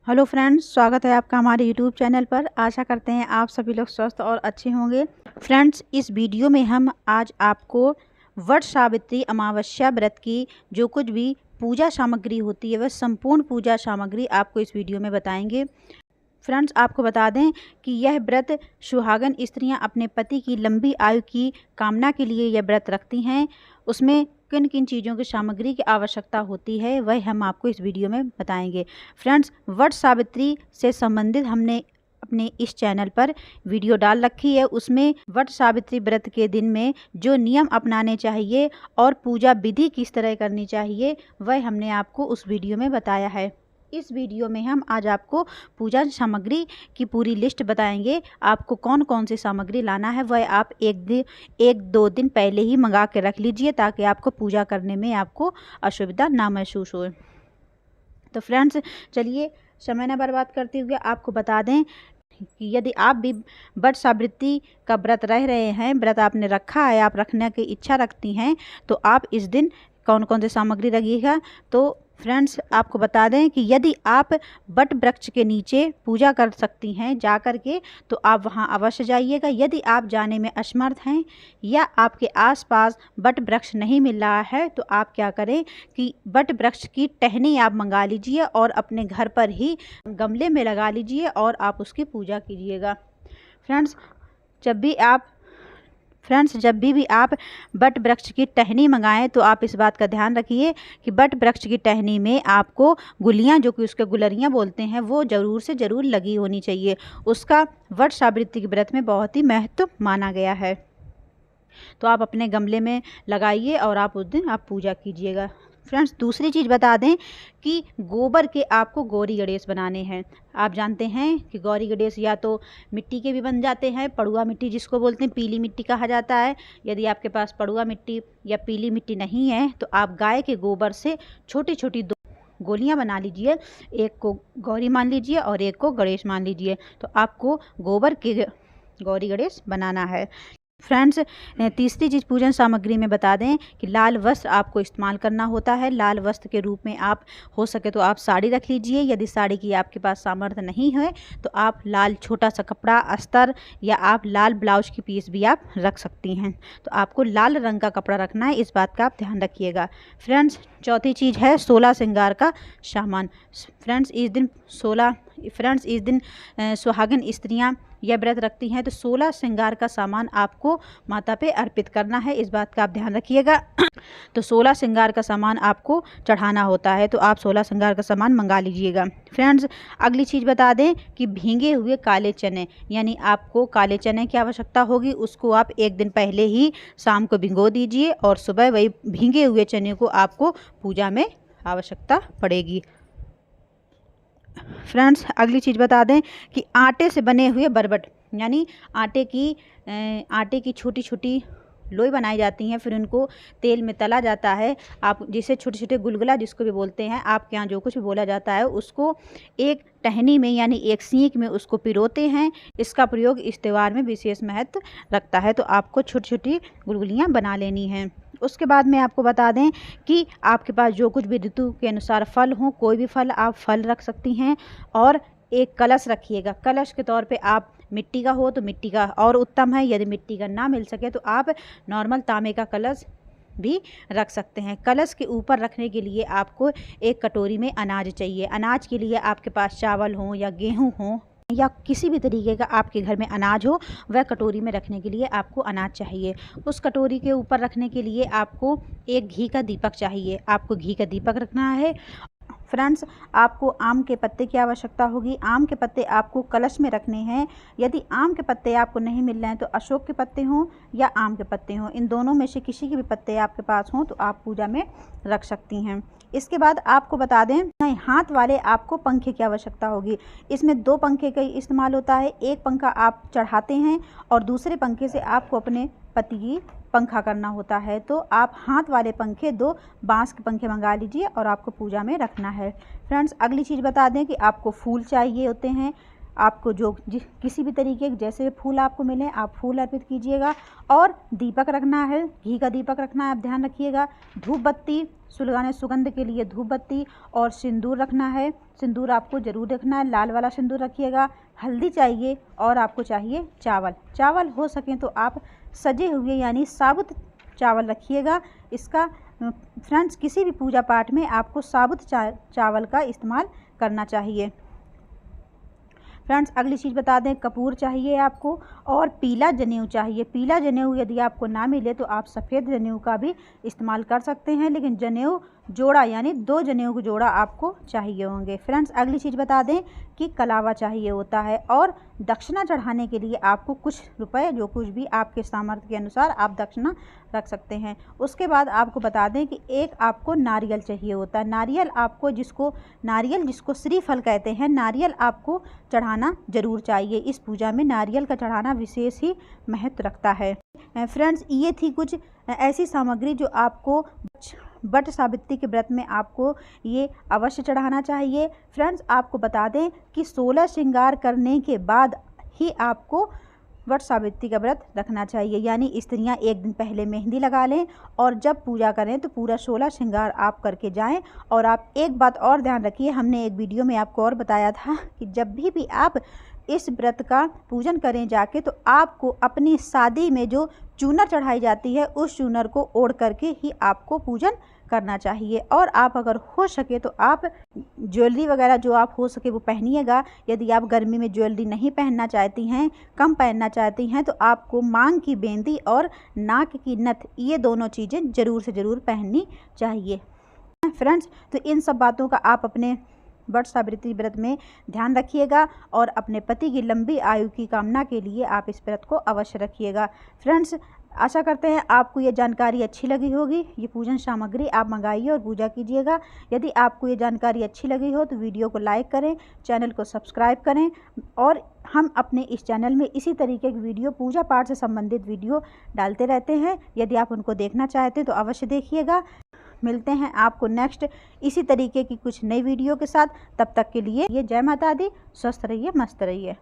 Hello friends, स्वागत है आपका हमारे यूट्यूब चैनल पर। आशा करते हैं आप सभी लोग स्वस्थ और अच्छे होंगे। फ्रेंड्स, इस वीडियो में हम आज आपको वट सावित्री अमावस्या व्रत की जो कुछ भी पूजा सामग्री होती है वह संपूर्ण पूजा सामग्री आपको इस वीडियो में बताएंगे। फ्रेंड्स, आपको बता दें कि यह व्रत सुहागन स्त्रियां अपने पति की लंबी आयु की कामना के लिए यह व्रत रखती हैं। उसमें किन किन चीज़ों की सामग्री की आवश्यकता होती है वह हम आपको इस वीडियो में बताएंगे। फ्रेंड्स, वट सावित्री से संबंधित हमने अपने इस चैनल पर वीडियो डाल रखी है। उसमें वट सावित्री व्रत के दिन में जो नियम अपनाने चाहिए और पूजा विधि किस तरह करनी चाहिए वह हमने आपको उस वीडियो में बताया है। इस वीडियो में हम आज आपको पूजा सामग्री की पूरी लिस्ट बताएंगे। आपको कौन कौन सी सामग्री लाना है वह आप एक दो दिन पहले ही मंगा के रख लीजिए ताकि आपको पूजा करने में आपको असुविधा ना महसूस हो। तो फ्रेंड्स, चलिए समय न बर्बाद करते हुए आपको बता दें कि यदि आप भी वट सावित्री का व्रत रह रहे हैं, व्रत आपने रखा है, आप रखने की इच्छा रखती हैं, तो आप इस दिन कौन कौन सी सामग्री रखिएगा। तो फ्रेंड्स, आपको बता दें कि यदि आप वट वृक्ष के नीचे पूजा कर सकती हैं जा कर के, तो आप वहां अवश्य जाइएगा। यदि आप जाने में असमर्थ हैं या आपके आसपास वट वृक्ष नहीं मिल रहा है तो आप क्या करें कि वट वृक्ष की टहनी आप मंगा लीजिए और अपने घर पर ही गमले में लगा लीजिए और आप उसकी पूजा कीजिएगा। फ्रेंड्स, जब भी आप वट वृक्ष की टहनी मंगाएं तो आप इस बात का ध्यान रखिए कि वट वृक्ष की टहनी में आपको गुलियां, जो कि उसके गुलरियां बोलते हैं, वो ज़रूर से ज़रूर लगी होनी चाहिए। उसका वट सावित्री के व्रत में बहुत ही महत्व माना गया है। तो आप अपने गमले में लगाइए और आप उस दिन आप पूजा कीजिएगा। फ्रेंड्स, दूसरी चीज़ बता दें कि गोबर के आपको गौरी गणेश बनाने हैं। आप जानते हैं कि गौरी गणेश या तो मिट्टी के भी बन जाते हैं, पड़ुआ मिट्टी जिसको बोलते हैं, पीली मिट्टी कहा जाता है। यदि आपके पास पड़ुआ मिट्टी या पीली मिट्टी नहीं है तो आप गाय के गोबर से छोटी छोटी दो गोलियां बना लीजिए। एक को गौरी मान लीजिए और एक को गणेश मान लीजिए। तो आपको गोबर के गौरी गणेश बनाना है। फ्रेंड्स, तीसरी चीज़ पूजन सामग्री में बता दें कि लाल वस्त्र आपको इस्तेमाल करना होता है। लाल वस्त्र के रूप में आप हो सके तो आप साड़ी रख लीजिए। यदि साड़ी की आपके पास सामर्थ्य नहीं है तो आप लाल छोटा सा कपड़ा, अस्तर या आप लाल ब्लाउज की पीस भी आप रख सकती हैं। तो आपको लाल रंग का कपड़ा रखना है, इस बात का आप ध्यान रखिएगा। फ्रेंड्स, चौथी चीज़ है 16 श्रृंगार का सामान। फ्रेंड्स, इस दिन सुहागन स्त्रियां यह व्रत रखती हैं तो 16 श्रृंगार का सामान आपको माता पे अर्पित करना है, इस बात का आप ध्यान रखिएगा। तो 16 श्रृंगार का सामान आपको चढ़ाना होता है, तो आप 16 श्रृंगार का सामान मंगा लीजिएगा। फ्रेंड्स, अगली चीज़ बता दें कि भींगे हुए काले चने, यानी आपको काले चने की आवश्यकता होगी। उसको आप एक दिन पहले ही शाम को भिगो दीजिए और सुबह वही भींगे हुए चने को आपको पूजा में आवश्यकता पड़ेगी। फ्रेंड्स, अगली चीज़ बता दें कि आटे से बने हुए बरबट, यानी आटे की छोटी छोटी लोई बनाई जाती हैं, फिर उनको तेल में तला जाता है। आप जिसे छोटे छोटे गुलगुला जिसको भी बोलते हैं, आपके यहाँ जो कुछ भी बोला जाता है, उसको एक टहनी में यानी एक सींक में उसको पिरोते हैं। इसका प्रयोग इस त्यौहार में विशेष महत्व रखता है। तो आपको छोटी छोटी गुलगुलियाँ बना लेनी हैं। उसके बाद में आपको बता दें कि आपके पास जो कुछ भी ऋतु के अनुसार फल हों, कोई भी फल आप फल रख सकती हैं। और एक कलश रखिएगा। कलश के तौर पे आप मिट्टी का हो तो मिट्टी का और उत्तम है। यदि मिट्टी का ना मिल सके तो आप नॉर्मल तांबे का कलश भी रख सकते हैं। कलश के ऊपर रखने के लिए आपको एक कटोरी में अनाज चाहिए। अनाज के लिए आपके पास चावल हो या गेहूँ हो या किसी भी तरीके का आपके घर में अनाज हो, वह कटोरी में रखने के लिए आपको अनाज चाहिए। उस कटोरी के ऊपर रखने के लिए आपको एक घी का दीपक चाहिए। आपको घी का दीपक रखना है। फ्रेंड्स, आपको आम के पत्ते की आवश्यकता होगी। आम के पत्ते आपको कलश में रखने हैं। यदि आम के पत्ते आपको नहीं मिल रहे हैं तो अशोक के पत्ते हों या आम के पत्ते हों, इन दोनों में से किसी के भी पत्ते आपके पास हों तो आप पूजा में रख सकती हैं। इसके बाद आपको बता दें, नहीं, हाथ वाले आपको पंखे की आवश्यकता होगी। इसमें 2 पंखे का इस्तेमाल होता है। एक पंखा आप चढ़ाते हैं और दूसरे पंखे से आपको अपने पति की पंखा करना होता है। तो आप हाथ वाले पंखे 2 बांस के पंखे मंगा लीजिए और आपको पूजा में रखना है। फ्रेंड्स, अगली चीज़ बता दें कि आपको फूल चाहिए होते हैं। आपको जो किसी भी तरीके के जैसे फूल आपको मिले आप फूल अर्पित कीजिएगा। और दीपक रखना है, घी का दीपक रखना है, आप ध्यान रखिएगा। धूप बत्ती सुलगाने सुगंध के लिए धूप बत्ती और सिंदूर रखना है, सिंदूर आपको ज़रूर रखना है, लाल वाला सिंदूर रखिएगा। हल्दी चाहिए और आपको चाहिए चावल, चावल हो सकें तो आप सजे हुए यानी साबुत चावल रखिएगा। इसका फ्रेंड्स किसी भी पूजा पाठ में आपको साबुत चावल का इस्तेमाल करना चाहिए। फ्रेंड्स अगली चीज़ बता दें, कपूर चाहिए आपको और पीला जनेऊ चाहिए। पीला जनेऊ यदि आपको ना मिले तो आप सफ़ेद जनेऊ का भी इस्तेमाल कर सकते हैं, लेकिन जनेऊ जोड़ा यानी 2 जनेऊ का जोड़ा आपको चाहिए होंगे। फ्रेंड्स अगली चीज़ बता दें कि कलावा चाहिए होता है और दक्षिणा चढ़ाने के लिए आपको कुछ रुपए जो कुछ भी आपके सामर्थ्य के अनुसार आप दक्षिणा रख सकते हैं। उसके बाद आपको बता दें कि एक आपको नारियल चाहिए होता है। नारियल आपको जिसको श्रीफल कहते हैं, नारियल आपको चढ़ाना जरूर चाहिए। इस पूजा में नारियल का चढ़ाना विशेष ही महत्व रखता है। फ्रेंड्स ये थी कुछ ऐसी सामग्री जो आपको वट सावित्री के व्रत में आपको ये अवश्य चढ़ाना चाहिए। फ्रेंड्स आपको बता दें कि 16 श्रृंगार करने के बाद ही आपको वट सावित्री का व्रत रखना चाहिए, यानी स्त्रियां एक दिन पहले मेहंदी लगा लें और जब पूजा करें तो पूरा 16 श्रृंगार आप करके जाएं। और आप एक बात और ध्यान रखिए, हमने एक वीडियो में आपको और बताया था कि जब भी आप इस व्रत का पूजन करें जाके तो आपको अपनी शादी में जो चूनर चढ़ाई जाती है उस चूनर को ओढ़ करके ही आपको पूजन करना चाहिए। और आप अगर हो सके तो आप ज्वेलरी वगैरह जो आप हो सके वो पहनिएगा। यदि आप गर्मी में ज्वेलरी नहीं पहनना चाहती हैं, कम पहनना चाहती हैं, तो आपको मांग की बेंदी और नाक की नथ ये दोनों चीज़ें ज़रूर से ज़रूर पहननी चाहिए। फ्रेंड्स तो इन सब बातों का आप अपने वट सावित्री व्रत में ध्यान रखिएगा और अपने पति की लंबी आयु की कामना के लिए आप इस व्रत को अवश्य रखिएगा। फ्रेंड्स आशा करते हैं आपको ये जानकारी अच्छी लगी होगी। ये पूजन सामग्री आप मंगाइए और पूजा कीजिएगा। यदि आपको ये जानकारी अच्छी लगी हो तो वीडियो को लाइक करें, चैनल को सब्सक्राइब करें और हम अपने इस चैनल में इसी तरीके की वीडियो पूजा पाठ से संबंधित वीडियो डालते रहते हैं। यदि आप उनको देखना चाहते हैं तो अवश्य देखिएगा। मिलते हैं आपको नेक्स्ट इसी तरीके की कुछ नई वीडियो के साथ। तब तक के लिए ये जय माता दी, स्वस्थ रहिए, मस्त रहिए।